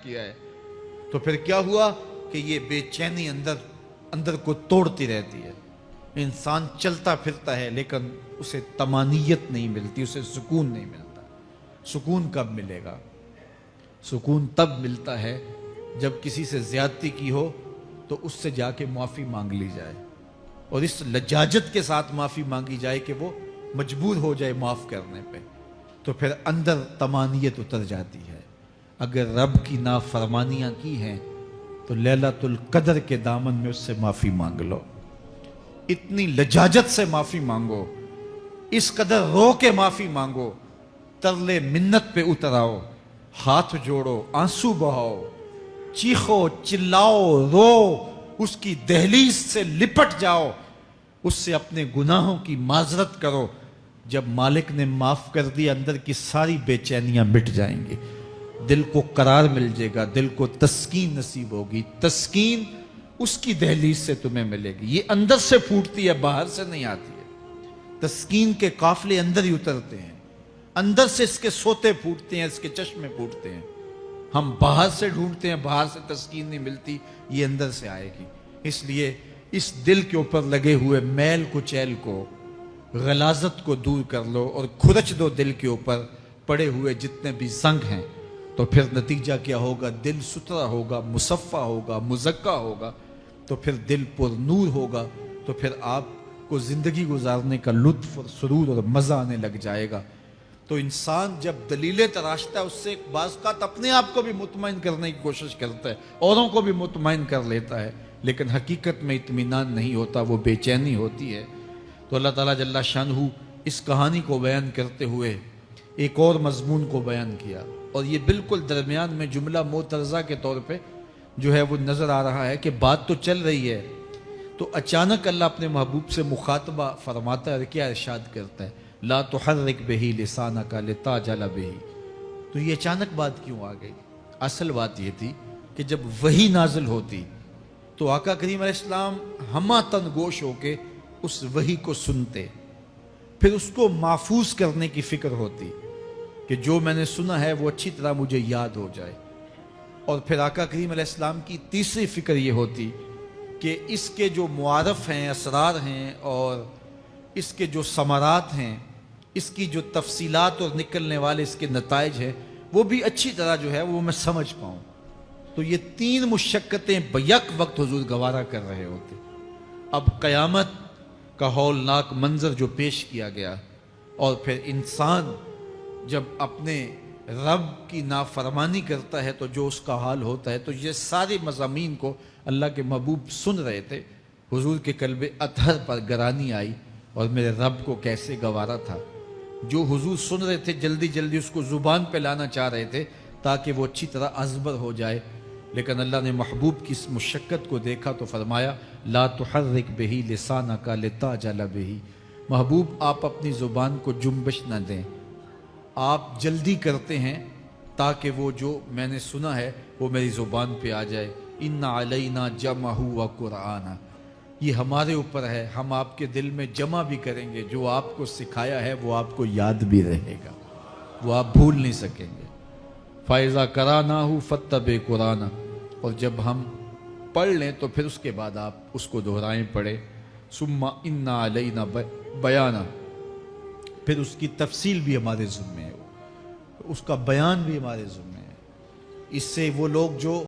کیا ہے، تو پھر کیا ہوا کہ یہ بے چینی اندر کو توڑتی رہتی ہے. انسان چلتا پھرتا ہے لیکن اسے طمانیت نہیں ملتی، اسے سکون نہیں ملتا. سکون کب ملے گا؟ سکون تب ملتا ہے جب کسی سے زیادتی کی ہو تو اس سے جا کے معافی مانگ لی جائے، اور اس لجاجت کے ساتھ معافی مانگی جائے کہ وہ مجبور ہو جائے معاف کرنے پہ، تو پھر اندر طمانیت اتر جاتی ہے. اگر رب کی نافرمانیاں کی ہیں تو لیلۃ القدر کے دامن میں اس سے معافی مانگ لو، اتنی لجاجت سے معافی مانگو، اس قدر رو کے معافی مانگو، ترلے منت پہ اتر آؤ، ہاتھ جوڑو، آنسو بہاؤ، چیخو، چلاؤ، رو، اس کی دہلیز سے لپٹ جاؤ، اس سے اپنے گناہوں کی معذرت کرو. جب مالک نے معاف کر دیا اندر کی ساری بے چینیاں مٹ جائیں گی، دل کو قرار مل جائے گا، دل کو تسکین نصیب ہوگی. تسکین اس کی دہلیز سے تمہیں ملے گی، یہ اندر سے پھوٹتی ہے، باہر سے نہیں آتی ہے. تسکین کے قافلے اندر ہی اترتے ہیں، اندر سے اس کے سوتے پھوٹتے ہیں، اس کے چشمے پھوٹتے ہیں. ہم باہر سے ڈھونڈتے ہیں، باہر سے تسکین نہیں ملتی، یہ اندر سے آئے گی. اس لیے اس دل کے اوپر لگے ہوئے میل کچیل کو، غلاظت کو دور کر لو اور کھرچ دو دل کے اوپر پڑے ہوئے جتنے بھی زنگ ہیں. تو پھر نتیجہ کیا ہوگا؟ دل ستھرا ہوگا، مصفہ ہوگا، مزکہ ہوگا، تو پھر دل پر نور ہوگا، تو پھر آپ کو زندگی گزارنے کا لطف اور سرور اور مزہ آنے لگ جائے گا. تو انسان جب دلیلیں تراشتا ہے اس سے بعض اوقات اپنے آپ کو بھی مطمئن کرنے کی کوشش کرتا ہے، اوروں کو بھی مطمئن کر لیتا ہے، لیکن حقیقت میں اطمینان نہیں ہوتا، وہ بے چینی ہوتی ہے. تو اللہ تعالیٰ جل شانہ اس کہانی کو بیان کرتے ہوئے ایک اور مضمون کو بیان کیا، اور یہ بالکل درمیان میں جملہ معترضہ کے طور پہ جو ہے وہ نظر آ رہا ہے کہ بات تو چل رہی ہے، تو اچانک اللہ اپنے محبوب سے مخاطبہ فرماتا ہے اور کیا ارشاد کرتا ہے؟ لا تحرک بہ لسانک لتعجل بہ. تو یہ اچانک بات کیوں آ گئی؟ اصل بات یہ تھی کہ جب وحی نازل ہوتی تو آقا کریم علیہ السلام ہمہ تن گوش ہو کے اس وحی کو سنتے، پھر اس کو محفوظ کرنے کی فکر ہوتی کہ جو میں نے سنا ہے وہ اچھی طرح مجھے یاد ہو جائے. اور پھر آقا کریم علیہ السلام کی تیسری فکر یہ ہوتی کہ اس کے جو معارف ہیں، اسرار ہیں، اور اس کے جو ثمرات ہیں، اس کی جو تفصیلات اور نکلنے والے اس کے نتائج ہیں، وہ بھی اچھی طرح جو ہے وہ میں سمجھ پاؤں. تو یہ تین مشقتیں بیک وقت حضور گوارا کر رہے ہوتے. اب قیامت کا ہولناک منظر جو پیش کیا گیا، اور پھر انسان جب اپنے رب کی نافرمانی کرتا ہے تو جو اس کا حال ہوتا ہے، تو یہ سارے مضامین کو اللہ کے محبوب سن رہے تھے. حضور کے قلب اطہر پر گرانی آئی، اور میرے رب کو کیسے گوارا تھا. جو حضور سن رہے تھے جلدی جلدی اس کو زبان پہ لانا چاہ رہے تھے تاکہ وہ اچھی طرح ازبر ہو جائے، لیکن اللہ نے محبوب کی اس مشقت کو دیکھا تو فرمایا لا تحرک بہ لسانک لتعجل بہ. محبوب آپ اپنی زبان کو جنبش نہ دیں، آپ جلدی کرتے ہیں تاکہ وہ جو میں نے سنا ہے وہ میری زبان پہ آ جائے. ان علینا جمعہ و قرآن، یہ ہمارے اوپر ہے، ہم آپ کے دل میں جمع بھی کریں گے. جو آپ کو سکھایا ہے وہ آپ کو یاد بھی رہے گا، وہ آپ بھول نہیں سکیں گے. فَإِذَا قَرَأْنَاهُ فَاتَّبِعْ قُرْآنَهُ، اور جب ہم پڑھ لیں تو پھر اس کے بعد آپ اس کو دہرائیں پڑھیں. ثُمَّ إِنَّ عَلَيْنَا بَيَانًا، پھر اس کی تفصیل بھی ہمارے ذمہ ہے، اس کا بیان بھی ہمارے ذمہ ہے. اس سے وہ لوگ جو